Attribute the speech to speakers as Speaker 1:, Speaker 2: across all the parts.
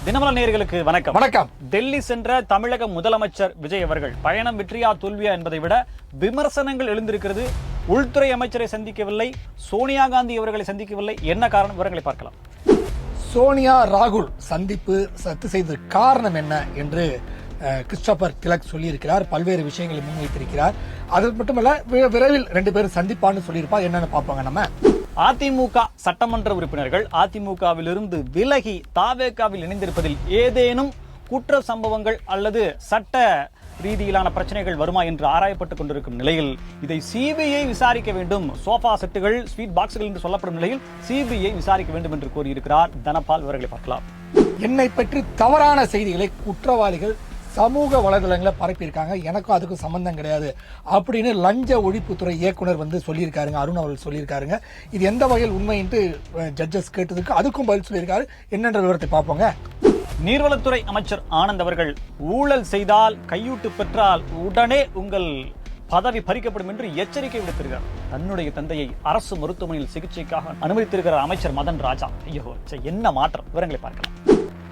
Speaker 1: தினமலர் நேயர்களுக்கு வணக்கம்.
Speaker 2: வணக்கம்.
Speaker 1: டெல்லி சென்ற தமிழக முதலமைச்சர் விஜய் அவர்கள் பயணம் வெற்றியா தோல்வியா என்பதை விட விமர்சனங்கள் எழுந்திருக்கிறது. உள்துறை அமைச்சரை சந்திக்கவில்லை, சோனியா காந்தி அவர்களை சந்திக்கவில்லை. என்ன காரணம்? விவரங்களை பார்க்கலாம்.
Speaker 2: சோனியா ராகுல் சந்திப்பு ரத்து செய்த காரணம் என்ன என்று கிறிஸ்டோபர் திலக் சொல்லியிருக்கிறார். பல்வேறு விஷயங்களை முன்வைத்திருக்கிறார். அது மட்டுமல்ல, விரைவில் ரெண்டு பேரும் சந்திப்பான்னு சொல்லியிருப்பார். என்னன்னு பார்ப்பாங்க நம்ம.
Speaker 1: அதிமுக சட்டமன்ற உறுப்பினர்கள் அதிமுகவிலிருந்து விலகி தாவேகாவில் இணைந்திருப்பதில் ஏதேனும் குற்ற சம்பவங்கள் அல்லது சட்ட ரீதியிலான பிரச்சனைகள் வருமா என்று ஆராயப்பட்டுக் கொண்டிருக்கும் நிலையில் இதை சிபிஐ விசாரிக்க வேண்டும். சோஃபா செட்டுகள், ஸ்வீட் பாக்ஸ்கள் என்று சொல்லப்படும் நிலையில் சிபிஐ விசாரிக்க வேண்டும் என்று கூறியிருக்கிறார் தனபால். விவரங்களை பார்க்கலாம்.
Speaker 2: என்னை பற்றி தவறான செய்திகளை குற்றவாளிகள் சமூக வலைதளங்களை பரப்பியிருக்காங்க, எனக்கும் அதுக்கும் சம்பந்தம் கிடையாது அப்படின்னு லஞ்ச ஒழிப்புத்துறை இயக்குனர் சொல்லியிருக்காருங்க. அருண் அவர்கள் சொல்லியிருக்காருங்க. இது எந்த வகையில் உண்மைன்ட்டு ஜட்ஜஸ் கேட்டதுக்கு அதுக்கும் பதில் சொல்லியிருக்காரு. என்னென்ற விவரத்தை பார்ப்போங்க.
Speaker 1: நீர்வளத்துறை அமைச்சர் ஆனந்த் அவர்கள் ஊழல் செய்தால், கையூட்டு பெற்றால் உடனே உங்கள் பதவி பறிக்கப்படும் என்று எச்சரிக்கை விடுத்திருக்கிறார். தன்னுடைய தந்தையை அரசு மருத்துவமனையில் சிகிச்சைக்காக அனுமதித்திருக்கிறார் அமைச்சர் மதன் ராஜா. ஐயோ, என்ன மாற்றம்? விவரங்களை பார்க்கலாம்.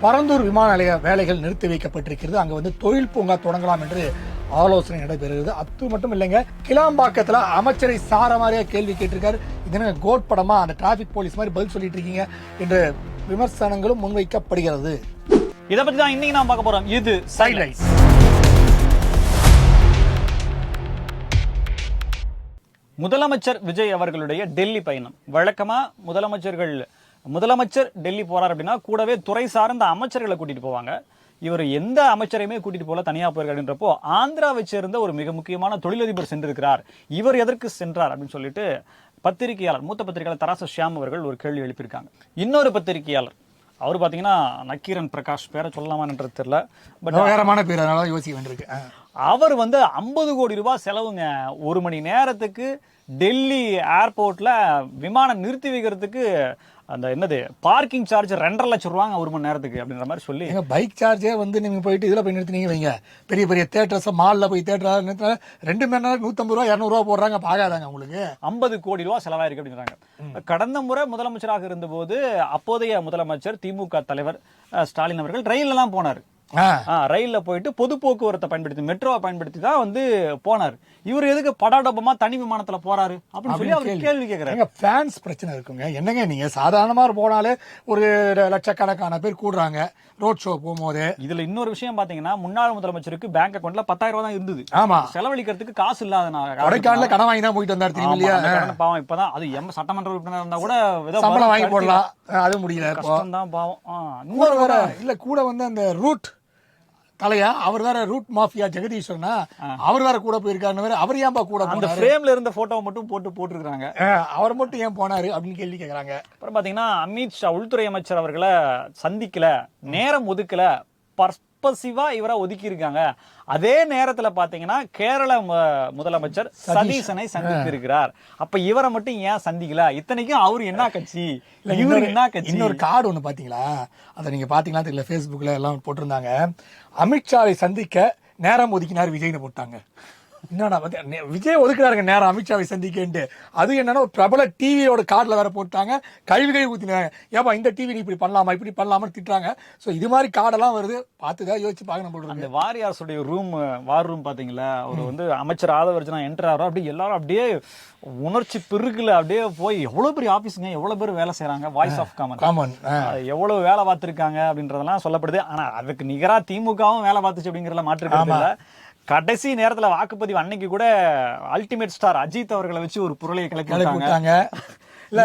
Speaker 2: பரந்தூர் விமான நிலைய வேலைகள் நிறுத்தி வைக்கப்பட்டிருக்கிறது. அங்க தொழில் பூங்கா தொடங்கலாம் என்று ஆலோசனை நடைபெறுகிறது. அது மட்டும் இல்லைங்க, கிளாம்பாக்கத்துல அமைச்சரை சார மாதிரியா கேள்வி கேட்டிருக்காரு. இது கோட் படமா, அந்த டிராபிக் போலீஸ் மாதிரி பதில் சொல்லிட்டு இருக்கீங்க என்ற விமர்சனங்களும் முன்வைக்கப்படுகிறது.
Speaker 1: இதை பத்தி தான் இன்னைக்கு நாம் பார்க்க போறோம். இது சைட்லைன்ஸ். முதலமைச்சர் விஜய் அவர்களுடைய டெல்லி பயணம். வழக்கமா முதலமைச்சர் டெல்லி போறார் அப்படின்னா கூடவே துறை சார்ந்த அமைச்சர்களை கூட்டிட்டு போவாங்க. இவர் எந்த அமைச்சரையுமே கூட்டிட்டு போல, தனியா போயிருக்காருன்றப்போ ஆந்திராவை சேர்ந்த ஒரு மிக முக்கியமான தொழிலதிபர் சென்றிருக்கிறார். இவர் எதற்கு சென்றார் அப்படின்னு சொல்லிட்டு பத்திரிகையாளர், மூத்த பத்திரிகையாளர் தராசு ஷியாம் அவர்கள் ஒரு கேள்வி எழுப்பியிருக்காங்க. இன்னொரு பத்திரிகையாளர், அவர் பாத்தீங்கன்னா நக்கீரன் பிரகாஷ், பேரை சொல்லலாமான்றது தெரியல, பட்
Speaker 2: வேறமான பேர், அதனால யோசிக்க வேண்டியிருக்கு.
Speaker 1: அவர் 50 கோடி ரூபாய் செலவுங்க. 1 மணி நேரத்துக்கு டெல்லி ஏர்போர்ட்ல விமானம் நிறுத்தி வைக்கிறதுக்கு அந்த என்னது பார்க்கிங் சார்ஜ் 2.5 லட்சம் ரூபாங்க 1 மணி நேரத்துக்கு அப்படின்ற மாதிரி சொல்லி,
Speaker 2: பைக் சார்ஜே நீங்க போயிட்டு இதுல போய் நிறுத்தினீங்க வைங்க, பெரிய பெரிய தேட்டர்ஸ் மால்ல போய் தேட்டர் 2 மணி நேரம் 150 ரூபா 200 ரூபா போடுறாங்க. பாக்காதாங்க உங்களுக்கு 50
Speaker 1: கோடி ரூபாய் செலவாயிருக்கு அப்படின்றாங்க. கடந்த முறை முதலமைச்சராக இருந்தபோது அப்போதைய முதலமைச்சர் திமுக தலைவர் ஸ்டாலின் அவர்கள் ரயில் எல்லாம் போனார். ரயில்ல போயிட்டு பொது போக்குவரத்தை பயன்படுத்தி, மெட்ரோவை பயன்படுத்தி தான் போனார். இவர் எதுக்கு படாடபமா தனி விமானத்துல போறாரு அப்படின்னு சொல்லி அவர் கேள்வி கேட்கிறாங்க.
Speaker 2: ஃபேன்ஸ் பிரச்சனை இருக்குங்க. என்னங்க, நீங்க சாதாரணமா போனாலே ஒரு லட்சக்கணக்கான பேர் கூடுறாங்க ரோட் ஷோ போகும்போது.
Speaker 1: இதுல இன்னொரு விஷயம் பாத்தீங்கன்னா, முன்னாள் முதலமைச்சருக்கு பேங்க் அக்கௌண்ட்ல 10,000 ரூபாய் தான் இருந்தது.
Speaker 2: ஆமா,
Speaker 1: செலவழிக்கிறதுக்கு காசு இல்லாத
Speaker 2: கொடைக்கானல கடன் வாங்கி தான் போயிட்டு வந்தாரு. இல்லையா,
Speaker 1: பாவம். இப்பதான் அது சட்டமன்ற உறுப்பினர் இருந்தா கூட
Speaker 2: சம்பளம் வாங்கி போடலாம், அது முடியல.
Speaker 1: கஷ்டம் தான் பாவம்.
Speaker 2: இன்னொரு வேற இல்ல, கூட அந்த ரூட் தலையா, அவர் வேற ரூட் மாஃபியா ஜெகதீஸ்வரனா, அவர் வேற கூட போயிருக்காரு. அவர் ஏன்பா கூட
Speaker 1: அந்த ஃப்ரேம்ல இருந்த போட்டோவை மட்டும் போட்டுருக்காங்க.
Speaker 2: அவர் மட்டும் ஏன் போனாரு அப்படின்னு கேள்வி கேக்குறாங்க.
Speaker 1: அப்புறம் பாத்தீங்கன்னா, அமித்ஷா உள்துறை அமைச்சர் அவர்களை சந்திக்கல, நேரம் ஒதுக்கல, பர்பசிவா இவரை ஒதுக்கி இருக்காங்க. அதே நேரத்துல பாத்தீங்கன்னா கேரள முதலமைச்சர் சதீசனை சந்தித்து இருக்கிறார். அப்ப இவரை மட்டும் ஏன் சந்திக்கல? இத்தனைக்கும் அவரு என்ன கட்சி, இவரு என்ன கட்சி?
Speaker 2: இன்னொரு கார்டு ஒண்ணு பாத்தீங்களா, அதை நீங்க பாத்தீங்களா தெரியல, பேஸ்புக்ல எல்லாம் போட்டிருந்தாங்க. அமித்ஷாவை சந்திக்க நேரம் ஒதுக்கினார் விஜய்னு போட்டாங்க. என்னன்னா விஜய் ஒதுக்குறாருங்க நேரம் அமித்ஷாவை சந்திக்கன்ட்டு. அது என்னன்னா பிரபல டிவியோட கார்டுல வேற போட்டாங்க. கழுவி ஊத்தினாங்க. ஏப்பா இந்த டிவி நீ இப்படி பண்ணலாமா, இப்படி பண்ணலாமான்னு திட்டுறாங்க. சோ இது மாதிரி கார்டெல்லாம் வருது, பார்த்துதான் யோசிச்சு பார்க்கணும் போடுறாங்க.
Speaker 1: அந்த வாரியார்ஸுடைய வார் ரூம் பாத்தீங்களா, அவர் அமைச்சர் ஆதவர்ஜனா என்டர் ஆகிறோம். அப்படியே எல்லாரும் அப்படியே உணர்ச்சி பெருகுல அப்படியே போய், எவ்வளவு பெரிய ஆபீஸுங்க, எவ்வளவு பேர் வேலை செய்யறாங்க, வாய்ஸ் ஆஃப் காமன் எவ்வளவு வேலை பார்த்திருக்காங்க அப்படின்றதெல்லாம் சொல்லப்படுது. ஆனா அதுக்கு நிகரா திமுகவும் வேலை பார்த்துச்சு அப்படிங்கறத மாற்றிருக்காங்க. கடைசி நேரத்துல வாக்குப்பதிவு அன்னைக்கு கூட அல்டிமேட் ஸ்டார் அஜித் அவர்களை வச்சு ஒரு பொருளை கிளப்பிட்டாங்க.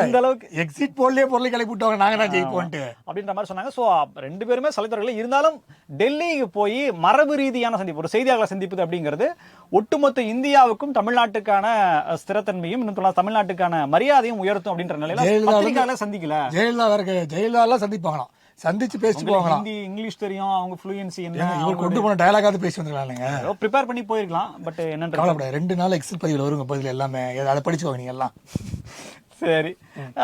Speaker 2: இந்த அளவுக்கு எக்ஸிட் போல்லே பொருளை கிளப்பி விட்டாங்க, நாங்க தான் ஜெயிப்போம்ட்டு
Speaker 1: அப்படின்ற மாதிரி சொன்னாங்க. சோ 2 பேருமே சலைத்தவர்கள். இருந்தாலும் டெல்லிக்கு போய் மரபு ரீதியான சந்திப்பு, ஒரு செய்தியாளர்களை சந்திப்பது அப்படிங்கிறது ஒட்டுமொத்த இந்தியாவுக்கும் தமிழ்நாட்டுக்கான ஸ்திரத்தன்மையும், இன்னும் தமிழ்நாட்டுக்கான மரியாதையும் உயர்த்தும் அப்படின்ற நிலையில சந்திக்கல.
Speaker 2: ஜெயலலிதா சந்திப்பாங்களாம், சந்திச்சு பேசிட்டு போவாங்க.
Speaker 1: ஹிந்தி இங்கிலீஷ் தெரியும், அவங்க ஃப்ளூயன்சி என்ன,
Speaker 2: இவர் கொண்டு போன டயலாகாவது பேசி வந்துருக்காங்க.
Speaker 1: ப்ரிப்பேர் பண்ணி போயிருக்கலாம். பட் என்னன்னு
Speaker 2: கவலைப்படாது, 2 நாள் எக்ஸிட் பதிவில் வருங்க பதில் எல்லாமே, அதை படிச்சுக்கோங்க நீங்க எல்லாம்.
Speaker 1: சரி,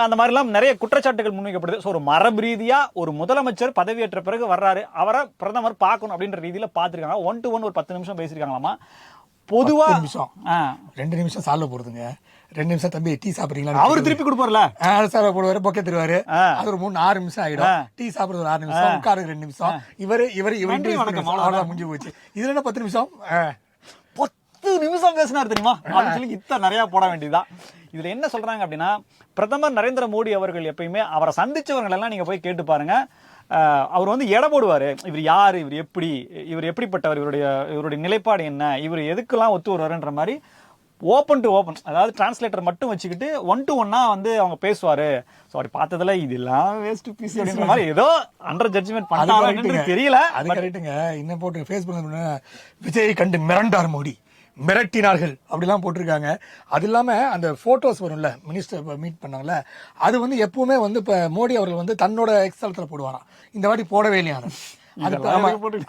Speaker 1: அந்த மாதிரி எல்லாம் நிறைய குற்றச்சாட்டுகள் முன்வைக்கப்படுது. ஒரு மரபு ரீதியா ஒரு முதலமைச்சர் பதவியேற்ற பிறகு வர்றாரு, அவரை பிரதமர் பார்க்கணும் அப்படின்ற ரீதியில பாத்துருக்காங்க. 1 to 1 ஒரு 10 நிமிஷம் பேசிருக்காங்களாமா. பொதுவா
Speaker 2: 2 நிமிஷம் சால்வ போடுதுங்க. 2 நிமிஷம் தம்பி டீ சாப்பிடுறீங்களா,
Speaker 1: அவரு திருப்பி கொடுப்பார்ல,
Speaker 2: சார் போடுவாரு, பொக்கே தருவாரு. அது ஒரு 6 நிமிஷம் ஆயிடும். டீ சாப்பிடுறது ஒரு 6 நிமிஷம், உட்காரு 2 நிமிஷம், இவரு அவ்வளவுதான் முடிஞ்சு போச்சு. இதுல என்ன 10 நிமிஷம்
Speaker 1: 10 நிமிஷம் பேசினார் தெரியுமா அப்படின்னு சொல்லி இத்த நிறைய போட வேண்டியதுதான். இதுல என்ன சொல்றாங்க அப்படின்னா, பிரதமர் நரேந்திர மோடி அவர்கள் எப்பயுமே அவரை சந்திச்சவர்கள் எல்லாம் நீங்க போய் கேட்டு பாருங்க, அவர் வந்து எடை போடுவாரு. இவர் யாரு, இவர் எப்படிப்பட்டவர், இவருடைய நிலைப்பாடு என்ன, இவர் எதுக்கெல்லாம் ஒத்து வருவாருன்ற மாதிரி ஓப்பன் டு ஓப்பன், அதாவது டிரான்ஸ்லேட்டர் மட்டும் வச்சுக்கிட்டு 1 to 1 வந்து அவங்க பேசுவாரு. ஸோ அப்படி பார்த்ததுல இதெல்லாம் வேஸ்ட் பீஸ் அப்படின்ற மாதிரி ஏதோ அண்டர் ஜட்ஜ்மெண்ட் பண்ணாங்கன்னு தெரியல.
Speaker 2: அது கரெக்டுங்க. இன்னும் போட்டு ஃபேஸ்புக் விஜய் கண்டு மிரண்டார் மோடி, மிரட்டினார்கள் அப்படிலாம் போட்டிருக்காங்க. அது இல்லாம அந்த போட்டோஸ் வரும்ல, மினிஸ்டர் மீட் பண்ணாங்கல்ல, அது வந்து எப்பவுமே வந்து இப்ப மோடி அவர்கள் வந்து தன்னோட எக்ஸ்தலத்துல போடுவாராம். இந்த வாட்டி போடவே இல்லையா?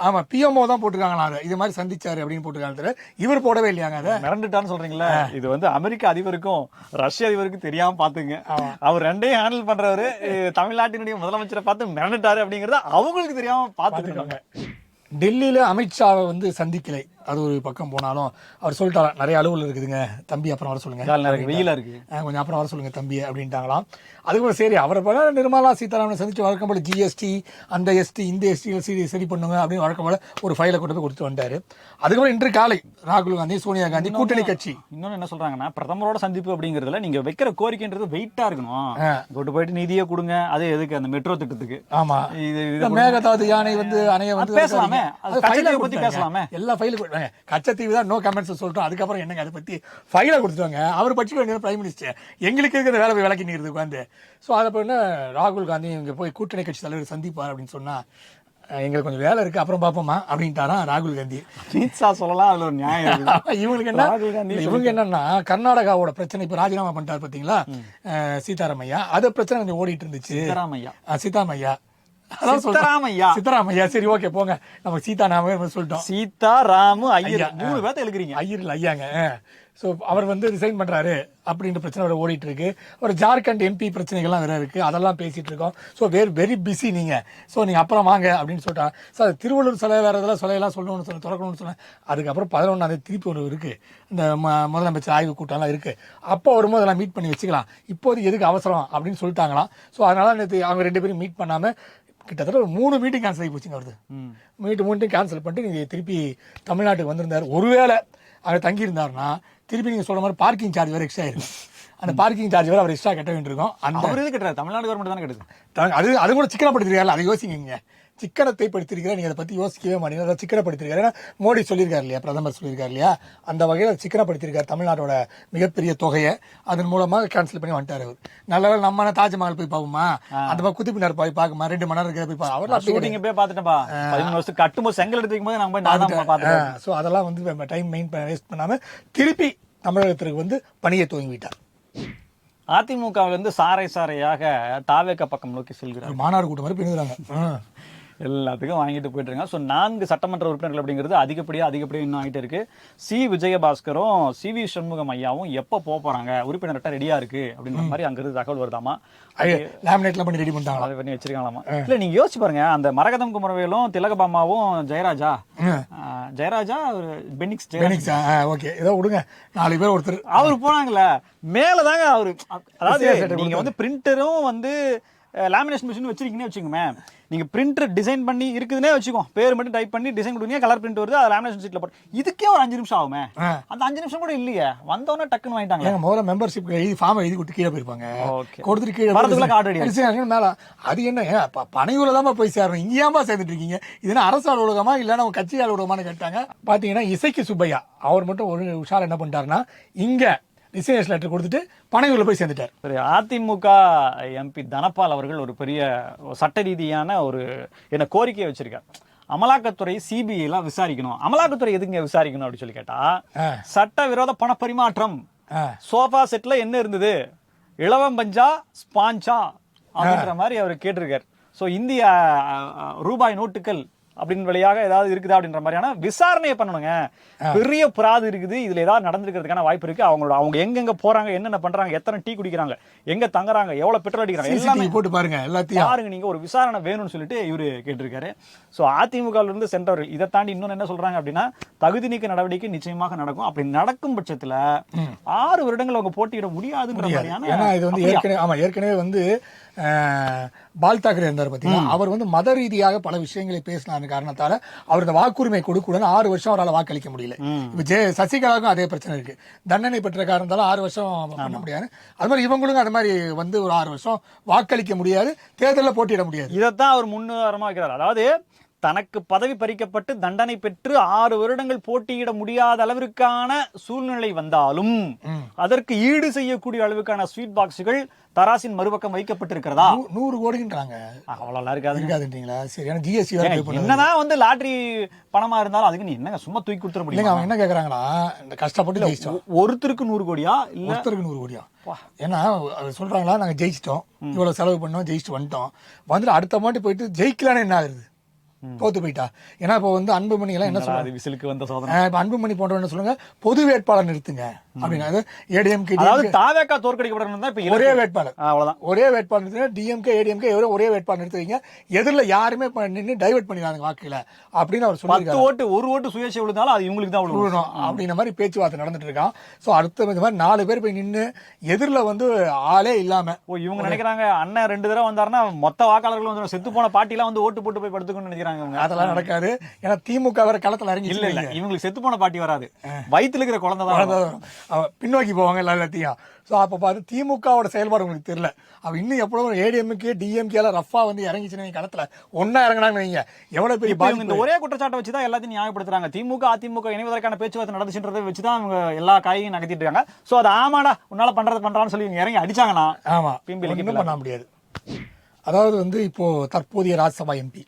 Speaker 2: ஆமா, பிஎம்ஓ தான் போட்டிருக்காங்களா, இது மாதிரி சந்திச்சாரு அப்படின்னு போட்டிருக்காங்க. இவர் போடவே இல்லையாங்க. அதை
Speaker 1: மிரண்டுட்டான்னு சொல்றீங்களா? இது வந்து அமெரிக்க அதிபருக்கும் ரஷ்ய அதிபருக்கும் தெரியாம பாத்துங்க. அவர் ரெண்டையும் ஹேண்டில் பண்றவரு தமிழ்நாட்டினுடைய முதலமைச்சரை பார்த்து மிரண்டுட்டாரு அப்படிங்கறத அவங்களுக்கு தெரியாம பாத்துருக்காங்க.
Speaker 2: டெல்லியில அமித்ஷாவை வந்து சந்திக்கலை, அது ஒரு பக்கம் போனாலும் அவர் சொல்லிட்டாரா, நிறைய அலுவல் இருக்குதுங்க தம்பி, அப்புறம் வர சொல்லுங்க,
Speaker 1: வெயிலா இருக்கு,
Speaker 2: கொஞ்சம் அப்புறம் வர சொல்லுங்க தம்பி அப்படின்ட்டாங்களாம். அதுக்கப்புறம் சரி அவரை போல நிர்மலா சீதாராமனை சந்திச்சு வழக்கம் போல ஜிஎஸ்டி, அந்த எஸ்டி இந்த எஸ்டி சரி பண்ணுங்க அப்படின்னு வழக்கம் போல ஒரு ஃபைலை கொண்டு போய் கொடுத்துட்டு வந்தாரு. அதுக்கப்புறம் இன்று காலை ராகுல் காந்தி, சோனியா காந்தி கூட்டணி கட்சி
Speaker 1: இன்னொன்னு என்ன சொல்றாங்கன்னா, பிரதமரோட சந்திப்பு அப்படிங்கறதுல நீங்க வைக்கிற கோரிக்கைன்றது வெயிட்டா இருக்கணும். கொண்டு போயிட்டு நிதியை கொடுங்க, அது எதுக்கு அந்த மெட்ரோ திட்டத்துக்கு,
Speaker 2: ஆமா மேகதாது யானை வந்து அணைய வந்து
Speaker 1: பேசலாமே, பத்தி பேசலாமே,
Speaker 2: எல்லா ஃபைலும் கச்சத்தீவு தான் நோ கமெண்ட்ஸ் சொல்லிட்டோம். அதுக்கப்புறம் என்னங்க அதை பத்தி ஃபைல கொடுத்துருவாங்க. அவர் பட்சி பிரைம் மினிஸ்டர், எங்களுக்கு இருக்கிற வேலை போய் விளக்கி நீர் உட்காந்து. ஸோ அதை போய் ராகுல் காந்தி இங்க போய் கூட்டணி கட்சி தலைவர் சந்திப்பார் அப்படின்னு சொன்னா, எங்களுக்கு கொஞ்சம் வேலை இருக்கு அப்புறம் பாப்போமா அப்படின்ட்டாரா ராகுல் காந்தி.
Speaker 1: சொல்லலாம், அதுல ஒரு நியாயம்.
Speaker 2: இவங்களுக்கு என்ன, இவங்க என்னன்னா கர்நாடகாவோட பிரச்சனை இப்ப ராஜினாமா பண்ணிட்டாரு பாத்தீங்களா சீதாராமையா, அது பிரச்சனை கொஞ்சம் ஓடிட்டு இருந்துச்சு. சித்தராமையா சரி ஓகே போங்க, நம்ம சீதா நாம சொல்லிட்டோம்.
Speaker 1: சீதா ராமு ஐயர் 3 பேர்த்த எழுக்கிறீங்க.
Speaker 2: ஐயர் ஐயாங்க. ஸோ அவர் வந்து ரிசைன் பண்றாரு அப்படின்ற பிரச்சனை வேற ஓடிட்டு இருக்கு. ஒரு ஜார்க்கண்ட் எம்பி பிரச்சனைகள்லாம் வேற இருக்கு, அதெல்லாம் பேசிட்டு இருக்கோம். ஸோ வெரி பிஸி நீங்க, ஸோ நீங்க அப்புறம் வாங்க அப்படின்னு சொல்லிட்டாங்க. சார் திருவள்ளூர் சிலை வேற இதெல்லாம் சிலையெல்லாம் சொல்லணும்னு சொன்ன திறக்கணும்னு சொன்னேன். அதுக்கப்புறம் 11ஆம் திருப்பி ஒரு இருக்கு, இந்த முதலமைச்சர் ஆய்வு கூட்டம்லாம் இருக்கு, அப்போ வரும்போது அதெல்லாம் மீட் பண்ணி வச்சுக்கலாம், இப்போது எதுக்கு அவசரம் அப்படின்னு சொல்லிட்டாங்களாம். ஸோ அதனால நேற்று அவங்க 2 பேரும் மீட் பண்ணாம கிட்டத்தட்ட ஒரு 3 மீட்டிங் கேன்சல் ஆகி போச்சுங்க. வருது மீட்டிங் கேன்சல் பண்ணிட்டு நீங்க திருப்பி தமிழ்நாட்டுக்கு வந்திருந்தாரு. ஒருவேளை அங்கே தங்கி இருந்தாருன்னா திருப்பி நீங்க சொல்ற மாதிரி பார்க்கிங் சார்ஜ் வேற எக்ஸ்ட்ரா இருக்கு. அந்த பார்க்கிங் சார்ஜ் வேற அவர் எக்ஸ்ட்ரா கட்ட வேண்டியிருக்கும். அந்த
Speaker 1: கட்டுறாரு தமிழ்நாடு கவர்மெண்ட் தானே கட்டுது.
Speaker 2: அது கூட சிக்கனப்படுத்திருக்காரு, அதை யோசிங்க. சிக்கனத்தை படுத்திருக்கிற நீங்க அதை பத்தி யோசிக்கவே மாட்டீங்க. அதை சிக்கனப்படுத்திருக்காரு. ஏன்னா மோடி சொல்லியிருக்காரு இல்லையா, பிரதமர் சொல்லியிருக்காரு இல்லையா, அந்த வகையில் சிக்கனப்படுத்திருக்காரு தமிழ்நாட்டோட மிகப்பெரிய தொகையை. அதன் மூலமாக கேன்சல் பண்ணி வந்துட்டாரு அவர். நல்ல நம்ம தாஜ்மஹால் போய் பார்ப்போமா, அந்த குத்துப் மினார் போய் பார்க்குமா, 2 மணி நேரம் இருக்கிற போய்
Speaker 1: பார்க்கலாம். போய் பார்த்துட்டப்பா 13 வருஷம் கட்டும்போது செங்கல் எடுத்துக்கும் போது நம்ம பார்த்துட்டோம்.
Speaker 2: ஸோ அதெல்லாம் வந்து டைம் வேஸ்ட் பண்ணாம திருப்பி தமிழகத்திற்கு வந்து பணியை துவங்கிவிட்டார்.
Speaker 1: அதிமுகவில இருந்து சாரையாக தாவேக பக்கம் நோக்கி செல்கிறார்.
Speaker 2: மாநாடு கூட்டம் மாதிரி பின்னுறாங்க,
Speaker 1: எல்லாத்துக்கும் வாங்கிட்டு போயிட்டு இருக்காங்க. ஸோ 4 சட்டமன்ற உறுப்பினர்கள் அப்படிங்கிறது அதிகப்படியா இன்னும் ஆகிட்டு இருக்கு. C விஜயபாஸ்கரும் CV. சண்முகம் ஐயாவும் எப்போ போறாங்க, உறுப்பினர்கிட்ட ரெடியா இருக்கு அப்படின்ற மாதிரி அங்கிருந்து தகவல் வருதாமா.
Speaker 2: லாமினேட்லாம் பண்ணி ரெடி பண்ணிட்டாங்களா,
Speaker 1: அதை பண்ணி வச்சிருக்காங்களாமா. இல்ல நீங்க யோசிச்சு பாருங்க, அந்த மரகதம் குமரவேலும் திலகபாமாவும் ஜெயராஜா பெனிக்ஸ்
Speaker 2: ஓகே ஏதோ விடுங்க 4 பேர் ஒருத்தர்
Speaker 1: அவரு போனாங்கல்ல மேலதாங்க அவரு. அதாவது நீங்க வந்து பிரிண்டரும் வந்து லேமினேஷன் மிஷின் வச்சிருக்கீங்கன்னு வச்சுக்கோங்க, நீங்க பிரிண்டர் டிசைன் பண்ணி இருக்குதுன்னே வச்சுக்கோ, பேர் மட்டும் டைப் பண்ணி டிசைன் கொடுங்க, கலர் பிரிண்ட் வருது, அது லேமினேஷன் சீட்ல போட்டு இதுக்கே ஒரு 5 நிமிஷம் ஆகுமே. அந்த 5 நிமிஷம் கூட இல்லையே, வந்தோடனே டக்குன்னு வாங்கிட்டாங்க.
Speaker 2: முதல்ல மெம்பர்ஷிப் ஃபார்ம் எழுதி கொடுத்து கீழே போயிருப்பாங்க, கொடுத்துட்டு கீழே மேல. அது என்ன பனையூர்ல தான் போய் சேரணும், இங்கேயாமா சேர்ந்துட்டு இருக்கீங்க, இதுனா அரசு அலுவலகமா இல்ல நம்ம கட்சி அலுவலகமானு கேட்டாங்க. பாத்தீங்கன்னா இசைக்கு சுப்பையா அவர் மட்டும் ஒரு உஷார் என்ன பண்ணிட்டாருன்னா இங்க ரிசைனேஷன் லெட்டர் கொடுத்துட்டு பனையூர்ல போய் சேர்ந்துட்டார்.
Speaker 1: சரி, அதிமுக எம்பி தனபால் அவர்கள் ஒரு பெரிய சட்ட ரீதியான ஒரு என்ன கோரிக்கையை வச்சிருக்கார். அமலாக்கத்துறை சிபிஐ எல்லாம் விசாரிக்கணும். அமலாக்கத்துறை எதுங்க விசாரிக்கணும் அப்படின்னு சொல்லி கேட்டா, சட்டவிரோத பண பரிமாற்றம், சோஃபா செட்ல என்ன இருந்தது, இலவம் பஞ்சா ஸ்பாஞ்சா அப்படின்ற மாதிரி அவர் கேட்டிருக்கார். ஸோ இந்திய ரூபாய் நோட்டுகள் அப்படின்னு வழியாக ஏதாவது இருக்குதா அப்படின்ற மாதிரியான விசாரணையை பண்ணணுங்க. பெரிய பிராது இருக்குது, இதுல ஏதாவது நடந்திருக்கிறதுக்கான வாய்ப்பு இருக்கு. அவங்க எங்கெங்க போறாங்க, என்னென்ன பண்றாங்க, எத்தனை டீ குடிக்கிறாங்க, எங்க தங்குறாங்க, எவ்வளவு பெட்ரோல் அடிக்கிறாங்க, எல்லாமே
Speaker 2: போட்டு பாருங்க, எல்லாத்தையும்
Speaker 1: பாருங்க. நீங்க ஒரு விசாரணை வேணும்னு சொல்லிட்டு இவரு கேட்டிருக்காரு. சோ அதிமுகவில் இருந்து சென்றவர்கள் இதை தாண்டி இன்னொன்னு என்ன சொல்றாங்க அப்படின்னா, தகுதி நீக்க நடவடிக்கை நிச்சயமாக நடக்கும். அப்படி நடக்கும் பட்சத்துல 6 வருடங்கள் அவங்க போட்டியிட முடியாதுன்ற மாதிரியான,
Speaker 2: ஏன்னா இது வந்து ஏற்கனவே வந்து பால் தாக்கரே இருந்தார் பார்த்தீங்கன்னா, அவர் வந்து மத ரீதியாக பல விஷயங்களை பேசினார் காரணத்தால அவர் இந்த வாக்குரிமை கொடுக்கூடாது 6 வருஷம் அவரால் வாக்களிக்க முடியல. இப்ப சசிகலாவுக்கும் அதே பிரச்சனை இருக்கு, தண்டனை பெற்ற காரணத்தால 6 வருஷம் பண்ண முடியாது. அது மாதிரி இவங்களுக்கும் அது மாதிரி வந்து ஒரு 6 வருஷம் வாக்களிக்க முடியாது, தேர்தலில் போட்டியிட முடியாது.
Speaker 1: இதைத்தான் அவர் முன்னுதாரணமா வைக்கிறார். அதாவது தனக்கு பதவி பறிக்கப்பட்டு தண்டனை பெற்று 6 வருடங்கள் போட்டியிட முடியாத அளவிற்கான சூழ்நிலை வந்தாலும் அதற்கு ஈடு செய்யக்கூடிய அளவுக்கான ஸ்வீட் பாக்ஸ்கள் தராசின் மறுபக்கம் வைக்கப்பட்டிருக்கிறதா?
Speaker 2: 100 கோடின்றாங்க.
Speaker 1: அவ்வளவு இருக்காதுன்றீங்களா?
Speaker 2: சரி, ஜிஎஸ்டி
Speaker 1: என்னதான் வந்து லாட்டரி பணமா இருந்தாலும் அதுக்கு நீ என்ன சும்மா தூக்கி கொடுத்துட முடியும்?
Speaker 2: அவங்க என்ன கேக்குறாங்கன்னா, இந்த கஷ்டப்பட்டு
Speaker 1: ஒருத்தருக்கு 100 கோடியா இல்ல
Speaker 2: ஒருத்தருக்கு 100 கோடியா? ஏன்னா சொல்றாங்களா, நாங்க ஜெயிச்சிட்டோம், இவ்வளவு செலவு பண்ணோம், ஜெயிச்சுட்டு வந்துட்டோம், வந்துட்டு அடுத்த மாட்டி போயிட்டு ஜெயிக்கலான்னு என்ன ஆகுது, தோத்து போயிட்டா. ஏன்னா இப்போ வந்து அன்புமணி எல்லாம் என்ன சொல்றாரு,
Speaker 1: விசிலுக்கு வந்த சோதனை.
Speaker 2: இப்ப அன்புமணி போன்ற என்ன சொல்லுங்க, பொது வேட்பாளர் நிறுத்துங்க அப்படின்னா, ஏடிஎம்கே
Speaker 1: தாவேகா தோற்கடிக்கப்படணும்,
Speaker 2: ஒரே வேட்பாளர்,
Speaker 1: அவ்வளவுதான்,
Speaker 2: ஒரே வேட்பாளர் நிறுத்துங்க, டிஎம்கே ஏடிஎம்கே ஒரே வேட்பாளர் நிறுத்துவீங்க, எதிரில் யாருமே நின்று டைவர்ட் பண்ணிடுறாங்க வாக்குல அப்படின்னு அவர் சொல்லியிருக்காரு.
Speaker 1: 10 ஓட்டு 1 ஓட்டு சுயேட்சை விழுந்தாலும் அது இவங்களுக்கு தான் விழுணும்
Speaker 2: அப்படின்ற மாதிரி பேச்சுவார்த்தை நடந்துட்டு இருக்கான். சோ அடுத்த இந்த மாதிரி 4 பேர் போய் நின்று எதிரில் வந்து ஆளே இல்லாம,
Speaker 1: இவங்க நினைக்கிறாங்க அண்ணன் 2 தடவை வந்தாருன்னா மொத்த வாக்காளர்கள் வந்து செத்து போன பாட்டி எல்லாம் வந்து ஓட்டு போட்டு போய் படுத்துக்கணும்னு நினைக்கிறாங்க.
Speaker 2: அதெல்லாம் நடக்காது. ஏன்னா திமுக வர களத்துல இறங்கி
Speaker 1: இல்ல இவங்களுக்கு செத்து போன பாட்டி வராது, வயித்துல இருக்கிற குழந்தை தான்
Speaker 2: பின்னோக்கி போவாங்க எல்லாத்தையும். சோ அப்ப பார்த்து திமுகவோட செயல்பாடு உங்களுக்கு தெரியல. அவ இன்னும் எவ்வளவு ஏடிஎம்கே டிஎம்கே எல்லாம் ரஃபா வந்து இறங்கிச்சுன்னு களத்துல ஒன்னா இறங்கினாங்க வைங்க, எவ்வளவு பெரிய பாதிப்பு.
Speaker 1: இந்த ஒரே குற்றச்சாட்டை வச்சுதான் எல்லாத்தையும் நியாயப்படுத்துறாங்க. திமுக அதிமுக இணைவதற்கான பேச்சுவார்த்தை நடந்துச்சுன்றதை வச்சுதான் அவங்க எல்லா காயும் நகர்த்திட்டு இருக்காங்க. சோ அது ஆமாடா உன்னால பண்றான்னு சொல்லி இறங்கி அடிச்சாங்கன்னா
Speaker 2: ஆமா பண்ண முடியாது. அதாவது வந்து இப்போ தற்போதைய ராஜ்யசபா எம்பி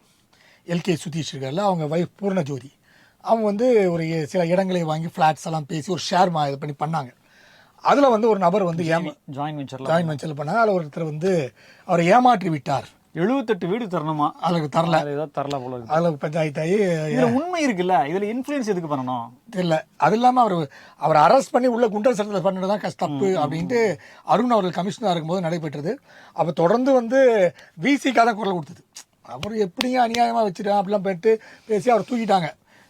Speaker 2: எல்கே சுதீஷ் இருக்கார்ல, அவங்க வைஃப் பூர்ணஜோதி, அவங்க வந்து ஒரு சில இடங்களை வாங்கி பிளாட்ஸ் எல்லாம் பேசி ஒரு ஷேர் இது பண்ணி பண்ணாங்க. அதுல வந்து ஒரு நபர் வந்து
Speaker 1: ஜாயின் வெஞ்சர்ல
Speaker 2: பண்ணாங்க. அதுல ஒருத்தர் வந்து அவரை ஏமாற்றி விட்டார்.
Speaker 1: 78 வீடு தரணுமா,
Speaker 2: அதுக்கு தரல,
Speaker 1: போல
Speaker 2: அதுல பஞ்சாயத்து ஆகி.
Speaker 1: இதுல உண்மை இருக்குல்ல, இதுல இன்ஃபுளுன்ஸ் எதுக்கு பண்ணணும்
Speaker 2: தெரியல. அது இல்லாம அவர் அரெஸ்ட் பண்ணி உள்ள குண்டர் சட்டத்தில் பண்ணதான் தப்பு அப்படின்ட்டு அருண் அவர்கள் கமிஷனரா இருக்கும்போது நடைபெற்றது. அப்ப தொடர்ந்து வந்து விசிக்காக தான் குரல் கொடுத்தது. அப்புறம் எப்படியும் அநியாயமா வச்சுட்டேன் அப்படிலாம் போயிட்டு பேசி அவர்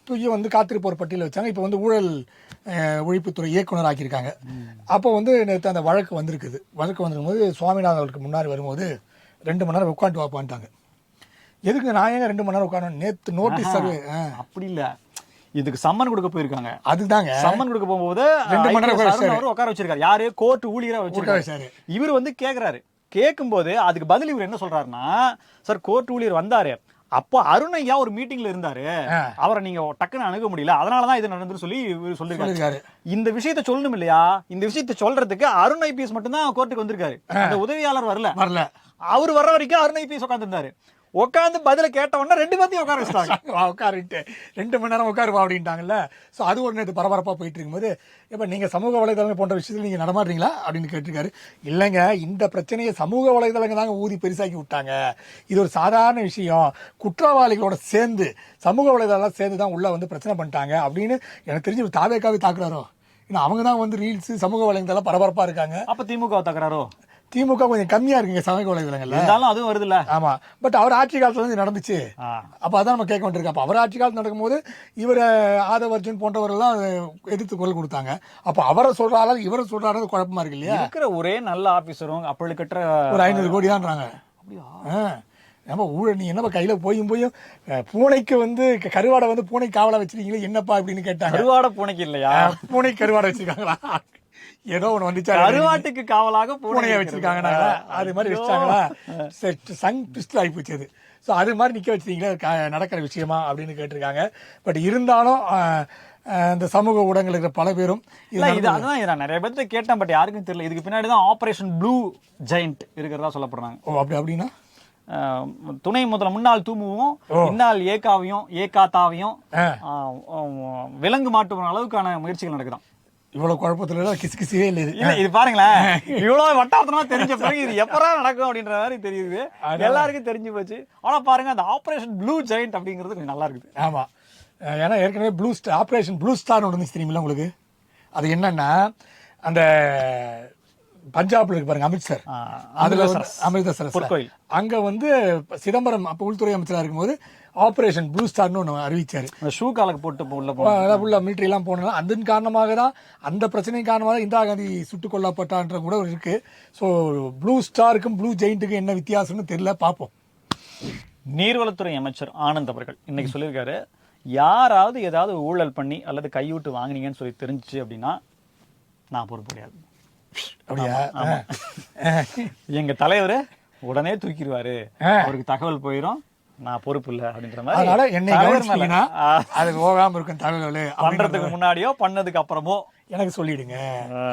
Speaker 2: தூக்கி வந்து காத்திருப்போர் பட்டியலில் வச்சாங்க. இப்போ வந்து ஊழல் ஒழிப்புத்துறை இயக்குனர் ஆக்கியிருக்காங்க. அப்போ வந்து நேற்று அந்த வழக்கு வந்திருக்கும் போது சுவாமிநாதன் அவருக்கு முன்னாடி வரும்போது 2 மணி நேரம் உட்காந்து வாப்பான்ட்டாங்க. எதுக்கு நான் ஏங்க 2 மணி நேரம் உட்காந்து, நேற்று நோட்டீஸ்
Speaker 1: அப்படி இல்ல, இதுக்கு சம்மன் கொடுக்க போயிருக்காங்க.
Speaker 2: அதுதாங்க
Speaker 1: சம்மன் கொடுக்க போகும்போது
Speaker 2: 2 மணி நேரம்
Speaker 1: உட்கார வச்சிருக்காரு. யாரு? கோர்ட் ஊழியரா வச்சிருக்காரு. இவர் வந்து கேட்கும்போது அதுக்கு பதில் இவர் என்ன சொல்றாருன்னா, சார் கோர்ட் ஊழியர் வந்தாரு, அப்போ அருணையா ஒரு மீட்டிங்ல இருந்தாரு, அவரை நீங்க டக்குன்னு அணுக முடியல, அதனாலதான் இது நடந்து சொல்லி இவர் சொல்லிருக்காரு. இந்த விஷயத்த சொல்லணும் இல்லையா? இந்த விஷயத்த சொல்றதுக்கு அருண் ஐபிஎஸ் மட்டும் தான் கோர்ட்டுக்கு வந்திருக்காரு, அந்த உதவியாளர் வரல. அவர் வர்ற வரைக்கும் அருண் ஐபிஎஸ் உட்காந்துருந்தாரு. உட்காந்து பதில கேட்ட உடனே 2 பேர்த்தையும் உட்கார வச்சுட்டாங்க.
Speaker 2: உட்காரிட்டு 2 மணி நேரம் உட்காருவா அப்படின்ட்டாங்கல்ல. ஸோ அது ஒரு நேற்று பரபரப்பாக போயிட்டு இருக்கும்போது, இப்போ நீங்கள் சமூக வலைதளங்கள் போன்ற விஷயத்தில் நீங்கள் நடமாடுறீங்களா அப்படின்னு கேட்டிருக்காரு. இல்லைங்க, இந்த பிரச்சனையை சமூக வலைதளங்கள் தாங்க ஊதி பெருசாக்கி விட்டாங்க. இது ஒரு சாதாரண விஷயம், குற்றவாளிகளோட சேர்ந்து சமூக வலைதளம் சேர்ந்து தான் உள்ள வந்து பிரச்சனை பண்ணிட்டாங்க அப்படின்னு எனக்கு தெரிஞ்சு ஒரு தாவேக்காவே தாக்குறாரோ. ஏன்னா அவங்க தான் வந்து ரீல்ஸ் சமூக வலைதளம் பரபரப்பாக இருக்காங்க.
Speaker 1: அப்போ திமுக தாக்குறாரோ?
Speaker 2: திமுக கொஞ்சம் கம்மியா இருக்குங்க சமூக வலைதளங்கள்ல,
Speaker 1: இருந்தாலும் அதுவும் வருதுல்ல.
Speaker 2: ஆமா, பட் அவர் ஆட்சி காலத்துல வந்து நடந்துச்சு. அப்ப அதான் நம்ம கேட்க வேண்டியிருக்கு. அப்ப அவர் ஆட்சி காலத்துல நடக்கும்போது இவர ஆதவர்ஜன் போன்றவர்கள்லாம் எதிர்த்து குரல் கொடுத்தாங்க. அப்ப அவரை சொல்றாரு இவரை சொல்றாரு குழப்பமா இருக்கு இல்லையா?
Speaker 1: இருக்கிற ஒரே நல்ல ஆபீசரும் அப்படி கட்டுற
Speaker 2: ஒரு 500 கோடி தான்றாங்க. நம்ம ஊழல், நீ என்னப்பா கையில போயும் பூனைக்கு வந்து கருவாடை வந்து பூனை காவலா வச்சிருக்கீங்களே என்னப்பா அப்படின்னு கேட்டாங்க.
Speaker 1: கருவாடை பூனைக்கு இல்லையா?
Speaker 2: பூனை கருவாடை வச்சிருக்காங்களா? ஏதோ ஒண்ணு வந்துச்சா,
Speaker 1: கருவாட்டுக்கு காவலாக
Speaker 2: பூனையை வச்சிருக்காங்க. அது மாதிரி வச்சிட்டாங்களா? சங் பிஸ்டல் ஆகி போச்சு அது. ஸோ அது மாதிரி நிக்க வச்சிருக்கீங்களா நடக்கிற விஷயமா அப்படின்னு கேட்டிருக்காங்க. பட் இருந்தாலும் இந்த சமூக ஊடகங்கள் இருக்கிற பல பேரும்
Speaker 1: அதான் நிறைய பேர்த்த கேட்டேன், பட் யாருக்கும் தெரியல. இதுக்கு பின்னாடி தான் ஆபரேஷன் ப்ளூ ஜெயண்ட் இருக்கிறதா சொல்லப்படுறாங்க.
Speaker 2: ஓ அப்படின்னா
Speaker 1: துணை முன்னாள் தூமுவும் இந்நாள் ஏகாத்தாவையும் விலங்கு மாட்டு அளவுக்கான முயற்சிகள் நடக்குதான்.
Speaker 2: இவ்வளவு குழப்பத்துல கிசுகிசுவே இல்லை
Speaker 1: இல்ல இது பாருங்களேன், இவ்வளவு வட்டாரத்தனமா தெரிஞ்ச பிறகு இது எப்படா நடக்கும் அப்படின்ற மாதிரி தெரியுது, எல்லாருக்கும் தெரிஞ்சு போச்சு. ஆனா பாருங்க அந்த ஆபரேஷன் ப்ளூ ஜெயண்ட் அப்படிங்கிறது கொஞ்சம் நல்லா இருக்குது.
Speaker 2: ஆமா, ஏன்னா ஏற்கனவே ப்ளூ ஸ்டார் ஆபரேஷன் ப்ளூ ஸ்டார்னு ஒன்று தெரியுமில்ல உங்களுக்கு? அது என்னன்னா அந்த பஞ்சாப்ல இருக்கு பாருங்க அமித்சர், அதுல அமிர்தசரஸ் அங்க வந்து சிதம்பரம் அப்ப உள்துறை அமைச்சரா இருக்கும்போது ஆபரேஷன் ப்ளூ ஸ்டார்னு ஒன்று அறிவிச்சாரு.
Speaker 1: ஷூ காலுக்கு போட்டு
Speaker 2: உள்ள மிலிட்டரி எல்லாம் போனா அதன் காரணமாக தான், அந்த பிரச்சனை காரணமாக இந்திரா காந்தி சுட்டுக் கொல்லப்பட்டான்ற கூட இருக்கு. ஸோ ப்ளூ ஸ்டாருக்கும் ப்ளூ ஜெயிண்ட்டுக்கும் என்ன வித்தியாசம்னு தெரியல, பார்ப்போம்.
Speaker 1: நீர்வளத்துறை அமைச்சர் ஆனந்த் அவர்கள் இன்னைக்கு சொல்லியிருக்காரு, யாராவது ஏதாவது ஊழல் பண்ணி அல்லது கைவிட்டு வாங்கினீங்கன்னு சொல்லி தெரிஞ்சிச்சு அப்படின்னா நான் பொறுப்பு கிடையாது.
Speaker 2: அப்படியா?
Speaker 1: எங்க தலைவர் உடனே தூக்கிடுவாரு, அவருக்கு தகவல் போயிடும், நான் பொறுப்பு இல்ல அப்படின்ற மாதிரி.
Speaker 2: அதனால என்னை அது போகாம இருக்கும் தகவல்
Speaker 1: பண்றதுக்கு முன்னாடியோ பண்ணதுக்கு அப்புறமோ எனக்கு
Speaker 2: சொல்லிடுங்க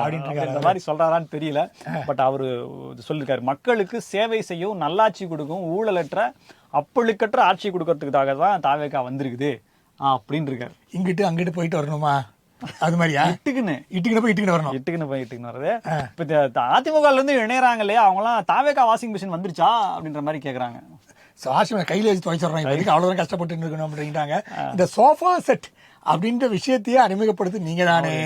Speaker 1: அப்படின்ற மாதிரி சொல்றாரான்னு தெரியல. பட் அவரு சொல்லிருக்காரு, மக்களுக்கு சேவை செய்யவும் நல்லாட்சி கொடுக்கும் ஊழலற்ற அப்பழுக்கற்ற ஆட்சி கொடுக்கறதுக்காக தான் தாவேகா வந்திருக்குது அப்படின்னு இருக்காரு.
Speaker 2: இங்கிட்டு அங்கிட்டு போயிட்டு வரணுமா? அது மாதிரியா? இட்டுக்குன்னு
Speaker 1: வருது. இப்ப அதிமுகல இருந்து இணையறாங்க இல்லையா, அவங்க எல்லாம் தாவேகா வாஷிங் மிஷின் வந்துருச்சா அப்படின்ற மாதிரி கேக்குறாங்க.
Speaker 2: கையில வச்சு துவைச்சிடறாங்க, அவ்வளவுதான் கஷ்டப்பட்டு இருக்கணும் அப்படின்றாங்க. இந்த சோஃபா செட் அப்படின்ற விஷயத்தையே அறிமுகப்படுத்தி நீங்க தானே,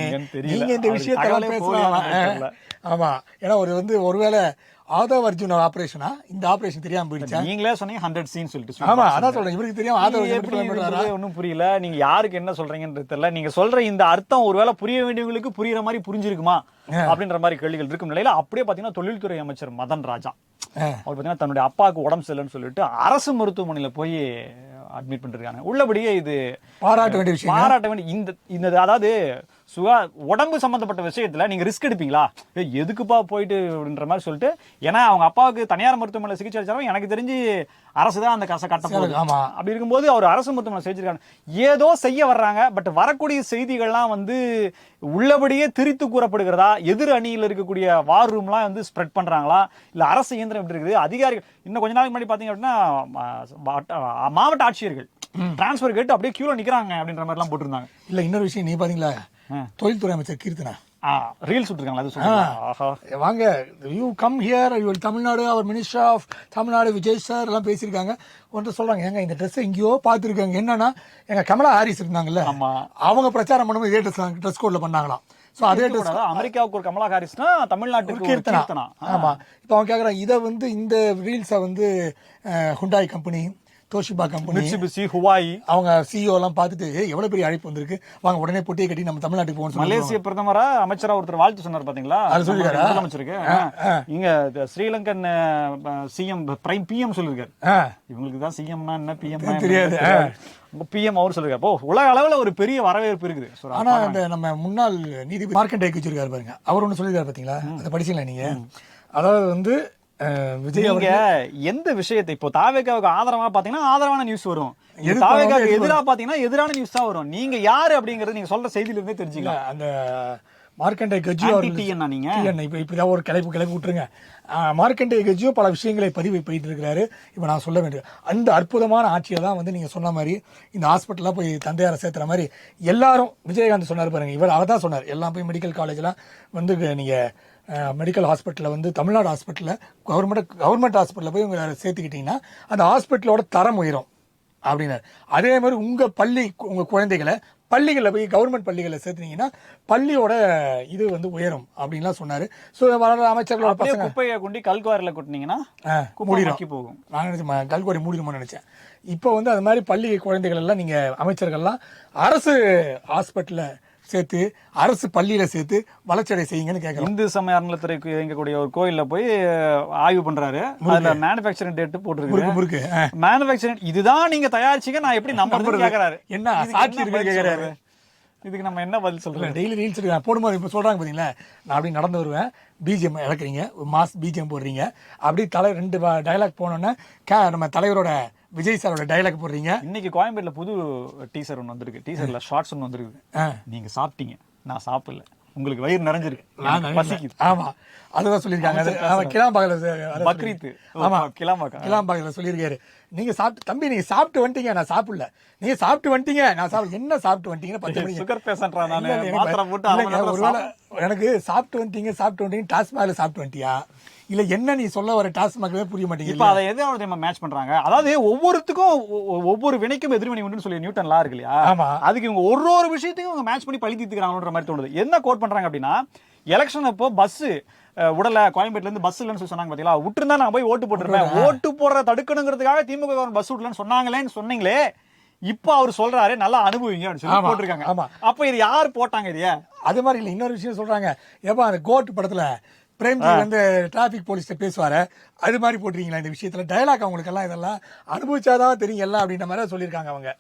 Speaker 2: நீங்க இந்த விஷயத்தெல்லாம் பேசலாம். ஆமா, ஏன்னா ஒருவேளை ஆதவ் அர்ஜுன் ஆபரேஷனா, இந்த ஆபரேஷன் தெரியாம போயிடுச்சா?
Speaker 1: நீங்களே சொன்னீங்க 100 சீன் சொல்லிட்டு.
Speaker 2: ஆமா, அதான் சொல்றேன், இவருக்கு தெரியும் ஆதவ் அர்ஜுன்
Speaker 1: ஒன்னும் புரியல. நீங்க யாருக்கு என்ன சொல்றீங்கன்றது தெரியல. நீங்க சொல்ற இந்த அர்த்தம் ஒருவேளை புரிய வேண்டியவங்களுக்கு புரியுற மாதிரி புரிஞ்சிருக்குமா அப்படின்ற மாதிரி கேள்விகள் இருக்கும் நிலையில அப்படியே பாத்தீங்கன்னா தொழில்துறை அமைச்சர் மதன் ராஜா அவர் பாத்தீங்கன்னா தன்னுடைய அப்பாவுக்கு உடம்பு சரியில்லைன்னு சொல்லிட்டு அரசு மருத்துவமனையில போய் அட்மிட் பண்ணிருக்காங்க. உள்ளபடியே இது
Speaker 2: பாராட்ட வேண்டிய விஷயம்.
Speaker 1: பாராட்ட வேண்டிய இந்த அதாவது உடம்பு சம்பந்தப்பட்ட விஷயத்துல நீங்க ரிஸ்க் எடுப்பீங்களா, எதுக்குப்பா போயிட்டு அப்படின்ற மாதிரி சொல்லிட்டு. ஏன்னா அவங்க அப்பாவுக்கு தனியார் மருத்துவமனையில் சிகிச்சை அளிச்சாலும் எனக்கு தெரிஞ்சு அரசு தான் அந்த காசை கட்ட போகுது. அப்படி இருக்கும்போது அவர் அரசு மருத்துவமனை செஞ்சிருக்காங்க. ஏதோ செய்ய வர்றாங்க, பட் வரக்கூடிய செய்திகள்லாம் உள்ளபடியே திரித்து கூறப்படுகிறதா, எதிர் அணியில் இருக்கக்கூடிய வார் ரூம்லாம் ஸ்ப்ரெட் பண்றாங்களா, இல்ல அரசு இயந்திரம் எப்படி இருக்குது, அதிகாரிகள் இன்னும் கொஞ்ச நாளைக்கு முன்னாடி பாத்தீங்க அப்படின்னா மாவட்ட ஆட்சியர்கள் டிரான்ஸ்பர் கேட்டு அப்படியே கியூல நிக்கிறாங்க அப்படின்ற மாதிரி எல்லாம் போட்டிருந்தாங்க.
Speaker 2: இல்ல இன்னொரு விஷயம் நீ பாத்தீங்களா, தொழில்துறை அமைச்சர் கீர்த்தனா
Speaker 1: ரீல்ஸ் விட்டுருக்காங்க. அது சொல்லுங்க,
Speaker 2: வாங்க you come here, you Tamil Nadu, அவர் minister of Tamil Nadu Vijay sir எல்லாம் பேசியிருக்காங்க. ஒன்று சொல்றாங்க, ஏங்க இந்த ட்ரெஸ் எங்கேயோ பார்த்துருக்காங்க. என்னன்னா எங்க கமலா ஹாரிஸ் இருந்தாங்கல்ல, அவங்க பிரச்சாரம் பண்ணும்போது இதே ட்ரெஸ் கோட்ல பண்ணாங்களாம். சோ அதே
Speaker 1: அமெரிக்காவுக்கு ஒரு கமலா ஹாரிஸ்னா தமிழ்நாட்டுக்கு கீர்த்தனா.
Speaker 2: ஆமா, இப்போ அவங்க கேக்குறாங்க இதை இந்த ரீல்ஸை Hyundai company, Toshiba company,
Speaker 1: Huawei அவங்க
Speaker 2: சிஇஓ எல்லாம் பார்த்துட்டு எவ்வளவு பெரிய அழைப்பு வந்திருக்கு, வாங்க உடனே பொட்டியை கட்டி நம்ம தமிழ்நாட்டுக்கு போகணும்.
Speaker 1: மலேசிய பிரதமரா அமைச்சரா ஒருத்தர் வாழ்த்து சொன்னார் பாத்தீங்களா,
Speaker 2: அது சொல்லிருக்காரு
Speaker 1: முதலமைச்சருக்கு. இங்க ஸ்ரீலங்கன் சிஎம் பிஎம் சொல்லிருக்காரு. இவங்களுக்கு தான் சிஎம்னா என்ன பிஎம்
Speaker 2: தெரியாது,
Speaker 1: பிஎம் அவர் சொல்லிருக்காரு. உலக அளவுல ஒரு பெரிய வரவேற்பு இருக்குது.
Speaker 2: ஆனா அந்த நம்ம முன்னாள் நீதிபதி மார்க்கண்டே வச்சிருக்காரு பாருங்க, அவர் ஒண்ணு சொல்லிருக்காரு பாத்தீங்களா, அதை படிச்சீங்களா நீங்க? அதாவது
Speaker 1: விஜய் எந்த விஷயத்தை இப்போ தாவேகாவுக்கு ஆதரவா பாத்தீங்கன்னா ஆதரவான நியூஸ் வரும், தாவேகாவுக்கு எதிராக பாத்தீங்கன்னா எதிரான நியூஸ் தான் வரும். நீங்க யாரு அப்படிங்கறது நீங்க சொல்ற செய்தியில இருந்தே தெரிஞ்சுக்கலாம்.
Speaker 2: அந்த மார்க்கண்டே கஜ்ஜியோ
Speaker 1: நீங்க
Speaker 2: இப்படிதான் ஒரு கிளப்பி விட்டுருங்க. மார்க்கண்டே கஜ்ஜியோ பல விஷயங்களை பதிவு போயிட்டு இருக்கிறாரு. இப்ப நான் சொல்ல வேண்டியது அந்த அற்புதமான ஆட்சியை தான் நீங்க சொன்ன மாதிரி இந்த ஹாஸ்பிட்டலா போய் தந்தையாரை சேர்த்துற மாதிரி எல்லாரும் விஜயகாந்த் சொன்னார் பாருங்க, இவர் அவர் தான் சொன்னார், எல்லாம் போய் மெடிக்கல் காலேஜ்லாம் நீங்க மெடிக்கல் ஹாஸ்பிட்டலில் தமிழ்நாடு ஹாஸ்பிட்டலில் கவர்மெண்ட் ஹாஸ்பிட்டலில் போய் உங்களை சேர்த்துக்கிட்டீங்கன்னா அந்த ஹாஸ்பிட்டலோட தரம் உயரும் அப்படின்னாரு. அதே மாதிரி உங்கள் குழந்தைகளை பள்ளிகளில் போய் கவர்மெண்ட் பள்ளிகளில் சேர்த்துனீங்கன்னா பள்ளியோட இது உயரும் அப்படின்லாம் சொன்னார். ஸோ வர அமைச்சர்களோட பசங்க
Speaker 1: குப்பையை கொண்டு கல்குவாரில் கொட்டினீங்கன்னா
Speaker 2: மூடிடும் போகும். நான் நினைச்சேன் கல்குவாரி மூடிடுமோன்னு நினைச்சேன். இப்போ அது மாதிரி பள்ளி குழந்தைகள் எல்லாம் நீங்கள் அமைச்சர்கள்லாம் அரசு ஹாஸ்பிட்டலில் சேர்த்து அரசு பள்ளியில சேர்த்து வளர்ச்சியடை செய்யுங்கன்னு கேட்கறோம்.
Speaker 1: இந்து சமய அறநிலையத்துறைக்கு இயங்கக்கூடிய ஒரு கோயில்ல போய் ஆய்வு பண்றாரு. அதுல மேனுஃபேக்சரிங் டேட் போட்டுருக்கு. மேனுஃபேக்சரிங் இதுதான் நீங்க தயாரிச்சீங்க, நான் எப்படி நம்புறது கேக்குறாரு.
Speaker 2: என்ன சாட்சி இருக்கு கேக்குறாரு.
Speaker 1: இதுக்கு நம்ம என்ன பதில் சொல்றோம்?
Speaker 2: டெய்லி ரீல்ஸ் போடும்போது இப்ப சொல்றாங்க பாத்தீங்களா, நான் அப்படி நடந்து வருவேன், பிஜிஎம் இழக்கிறீங்க, மாஸ் பிஜிஎம் போடுறீங்க, அப்படி 2 டயலாக் போனோன்னா நம்ம தலைவரோட விஜய் சாரோட டயலாக் போடுறீங்க.
Speaker 1: இன்னைக்கு கோயம்பேடுல புது டீசர் ஒன்று வந்திருக்கு, டீசர்ல ஷார்ட்ஸ் ஒன்று வந்திருக்கு. நீங்க சாப்பிட்டீங்க, நான் சாப்பிடல, உங்களுக்கு வயிறு நிறைஞ்சிருக்கு, பசிக்குது.
Speaker 2: ஆமா, அதுதான் சொல்லியிருக்காங்க.
Speaker 1: பக்ரீத்.
Speaker 2: ஆமா,
Speaker 1: கிளாம்பாக்கம்
Speaker 2: கிளாம்பாக்கத்துல சொல்லியிருக்காரு. நீங்க சாப்பிட்டு தம்பி, நீங்க சாப்பிட்டு வந்துட்டீங்க, நான் சாப்பிடல. நீங்க சாப்பிட்டு வந்துட்டீங்க, நான் சாப்பிட. என்ன சாப்பிட்டு வந்துட்டீங்கன்னு 10 மணிக்கு.
Speaker 1: சுகர் பேஷண்ட்ரா நானு, மாத்திரை போட்டு
Speaker 2: ஒருவேளை எனக்கு சாப்பிட்டு வந்துட்டீங்க டாஸ்மாக்ல சாப்பிட்டு வந்துட்டியா, இல்ல என்ன நீ சொல்ல வர டாஸ்மாக்ல புரிய மாட்டேங்குது.
Speaker 1: இப்ப அதை எதாவது மேட்ச் பண்றாங்க. அதாவது ஒவ்வொருத்துக்கும் ஒவ்வொரு வினைக்கும் எதிர்வினை உண்டுன்னு சொல்லி நியூட்டன் லா இருக்கு இல்லையா, அதுக்கு இவங்க ஒரு விஷயத்தையும் இவங்க மேட்ச் பண்ணி பழி தீர்த்துக்கிறாங்கன்ற மாதிரி தோணுது. என்ன கோட் பண்றாங்க அப்படின்னா, எலெக்ஷன் அப்போ பஸ் உடல கோயம்பேட்ல இருந்து பஸ் இல்லன்னு சொல்லி சொன்னாங்க பாத்தீங்களா, விட்டுருந்தா நான் போய் ஓட்டு போட்டுருப்பேன், ஓட்டு போடுற தடுக்கணுங்கிறதுக்காக திமுக பஸ் விடலன்னு சொன்னாங்களேன்னு சொன்னீங்களே, இப்ப அவர் சொல்றாரு நல்லா அனுபவிங்க அப்படின்னு சொல்லி போட்டிருக்காங்க. அப்ப இது யார் போட்டாங்க இதைய?
Speaker 2: அது மாதிரி இல்ல, இன்னொரு விஷயம் சொல்றாங்க. ஏப்பா அந்த கோட் படத்துல பிரேம்ஜி வந்து டிராபிக் போலீஸ்ட பேசுவாரு, அது மாதிரி போட்டுறீங்களா இந்த விஷயத்துல? டயலாக் அவங்களுக்கு எல்லாம் இதெல்லாம் அனுபவிச்சாதான் தெரியும் எல்லாம் அப்படின்ற மாதிரி சொல்லியிருக்காங்க அவங்க.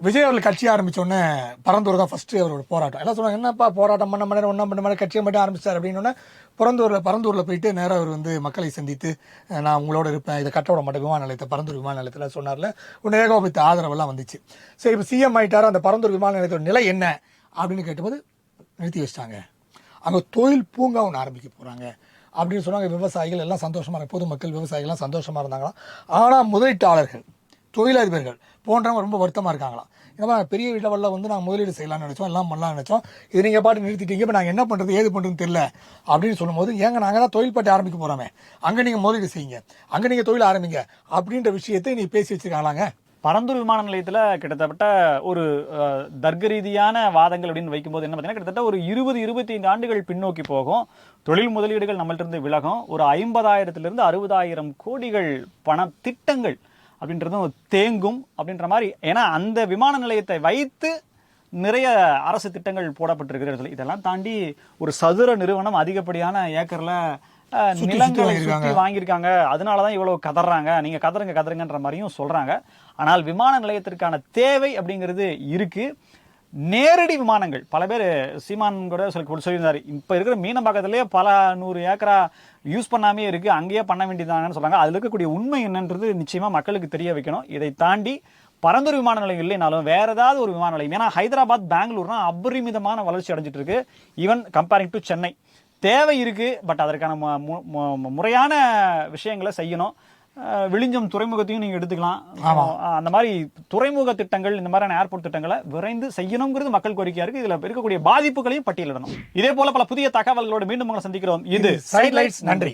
Speaker 2: விஜய் அவர்கள் கட்சி ஆரம்பிச்ச உடனே பரந்தூர் தான் ஃபர்ஸ்ட் அவரோட போராட்டம். எல்லாம் சொல்றாங்க, என்னப்பா போராட்டம் பண்ண மாட்டேன், ஒன்றும் பண்ண மாட்டேன், கட்சியை மட்டும் ஆரம்பிச்சார் அப்படின்னு. பரந்தூர்ல போயிட்டு நேரம் அவர் வந்து மக்களை சந்தித்து நான் உங்களோட இருப்பேன், இதை கட்ட விட மாட்டேன், விமான நிலையத்தை பரந்தூர் விமான நிலையத்தில் சொன்னார்ல. உடனே ஏகோபித்த ஆதரவெல்லாம் வந்துச்சு. சரி, இப்போ சிஎம் ஆயிட்டாரு, அந்த பரந்தூர் விமான நிலையத்தோட நிலை என்ன அப்படின்னு கேட்டபோது நிறுத்தி வச்சிட்டாங்க. அங்கே தொழில் பூங்கா ஒன்று ஆரம்பிக்க போறாங்க அப்படின்னு சொன்னாங்க. விவசாயிகள் எல்லாம் சந்தோஷமா இருந்தாங்க, பொதுமக்கள் விவசாயிகள்லாம் சந்தோஷமா இருந்தாங்களாம். ஆனால் முதலீட்டாளர்கள், தொழிலதிபர்கள் போன்றவங்க ரொம்ப வருத்தமா இருக்காங்களாம். ஏன்னா பெரிய லெவலில் வந்து நாங்கள் முதலீடு செய்யலாம்னு நினைச்சோம், எல்லாம் பண்ணலாம்னு நினைச்சோம், இது நீங்கள் பாட்டு நிறுத்திட்டீங்க, இப்போ நாங்கள் என்ன பண்ணுறது ஏது பண்ணுறதுன்னு தெரியல அப்படின்னு சொல்லும்போது, ஏங்க நாங்கள் தான் தொழில் பாட்டி ஆரம்பிக்க போகிறோமே, அங்கே நீங்கள் முதலீடு செய்யுங்க, அங்கே நீங்கள் தொழில் ஆரம்பிங்க அப்படின்ற விஷயத்தை நீ பேசி வச்சிருக்காங்களாங்க.
Speaker 1: பரந்தூர் விமான நிலையத்தில் கிட்டத்தட்ட ஒரு தர்க்க ரீதியான வாதங்கள் அப்படின்னு வைக்கும்போது என்ன பார்த்தீங்கன்னா, கிட்டத்தட்ட ஒரு 20-25 ஆண்டுகள் பின்னோக்கி போகும். தொழில் முதலீடுகள் நம்மள்ட்ட இருந்து விலகும். ஒரு 50,000 60,000 கோடிகள் பண திட்டங்கள் அப்படின்றதும் தேங்கும் அப்படின்ற மாதிரி. ஏன்னா அந்த விமான நிலையத்தை வைத்து நிறைய அரசு திட்டங்கள் போடப்பட்டிருக்கிறது. இதெல்லாம் தாண்டி ஒரு சதுர நிறுவனம் அதிகப்படியான ஏக்கர்ல நிலங்களை சுற்றி வாங்கியிருக்காங்க. அதனாலதான் இவ்வளவு கதறாங்க, நீங்க கதறுங்கன்ற மாதிரியும் சொல்றாங்க. ஆனால் விமான நிலையத்திற்கான தேவை அப்படிங்கிறது இருக்கு. நேரடி விமானங்கள் பல பேர் சீமான் கூட சொல்லியிருந்தாரு, இப்ப இருக்கிற மீனம்பாக்கத்திலேயே பல 100 ஏக்கரா யூஸ் பண்ணாமே இருக்கு, அங்கேயே பண்ண வேண்டியதானு சொல்றாங்க. அதுல இருக்கக்கூடிய உண்மை என்னன்றது நிச்சயமா மக்களுக்கு தெரிய வைக்கணும். இதை தாண்டி பரந்தூர் விமான நிலையம் இல்லைனாலும் வேற ஏதாவது ஒரு விமான நிலையம், ஏன்னா ஹைதராபாத் பெங்களூர்னா அபரிமிதமான வளர்ச்சி அடைஞ்சிட்டு இருக்கு, ஈவன் கம்பேரிங் டு சென்னை. தேவை இருக்கு, பட் அதற்கான முறையான விஷயங்களை செய்யணும். விழிஞ்சம் துறைமுகத்தையும் நீங்க எடுத்துக்கலாம். அந்த மாதிரி துறைமுக திட்டங்கள், இந்த மாதிரியான ஏர்போர்ட் திட்டங்களை விரைந்து செய்யணுங்கிறது மக்கள் கோரிக்கையா இருக்கு. இதுல இருக்கக்கூடிய பாதிப்புகளையும் பட்டியலிடணும். இதே போல பல புதிய தகவல்களோடு மீண்டும் உங்களை சந்திக்கிறோம். இது சைட்லைட்ஸ். நன்றி.